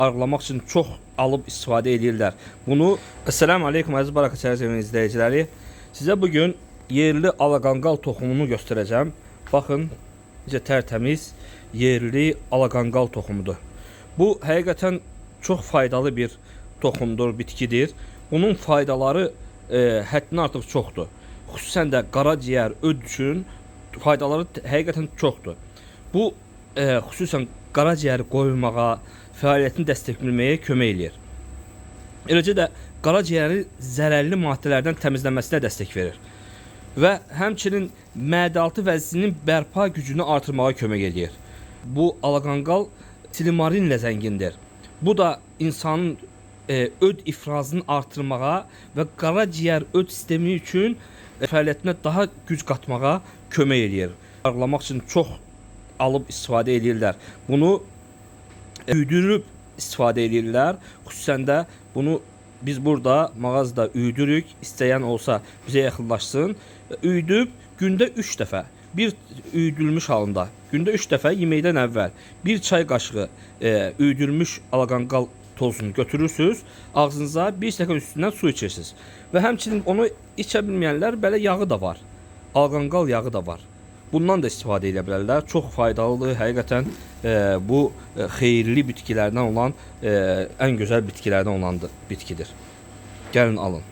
arıqlamaq üçün çox alıb istifadə edirlər. Bunu Esselamu Aleyküm əziz Baraka Çərçivə izləyiciləri. Sizə bugün yerli alaqanqal toxumunu göstərəcəm. Baxın, necə tərtəmiz yerli alaqanqal toxumudur. Bu həqiqətən çox faydalı bir toxumdur, bitkidir. Bunun faydaları həddindən artıq çoxdur. Xüsusən də qaraciyər, öd üçün faydaları həqiqətən çoxdur. Bu xüsusən qaraciyəri qoyulmağa, fəaliyyətini dəstəkləməyə kömək eləyir. Eləcə də qaraciyəri zərərli maddələrdən təmizlənməsinə dəstək verir. Və həmçinin mədə-altı vəzinin bərpa gücünü artırmağa kömək eləyir. Bu alaqanqal silimarinlə zəngindir. Bu da insanın öd ifrazını artırmağa və qaraciyər öd sistemi üçün fəaliyyətinə daha güc qatmağa kömək eləyir. Arıqlamaq üçün çox alıb istifadə edirlər. Bunu üydürüb istifadə edirlər. Xüsusən də bunu biz burada mağazada üydürük. İstəyən olsa bizə yaxınlaşsın. Üydüb gündə 3 dəfə, bir üydülmüş halında gündə 3 dəfə yeməkdən əvvəl bir çay qaşığı üydülmüş alaqanqal tozunu götürürsünüz, ağzınıza bir stəkan üstündən su içirsiniz. Və həmçinin onu içə bilməyənlər belə yağı da var. Alaqanqal yağı da var. Bundan da istifadə edə bilərlər. Çox faydalıdır. Həqiqətən bu xeyirli bitkilərdən olan ən gözəl bitkilərdən olan bitkidir. Gəlin alın.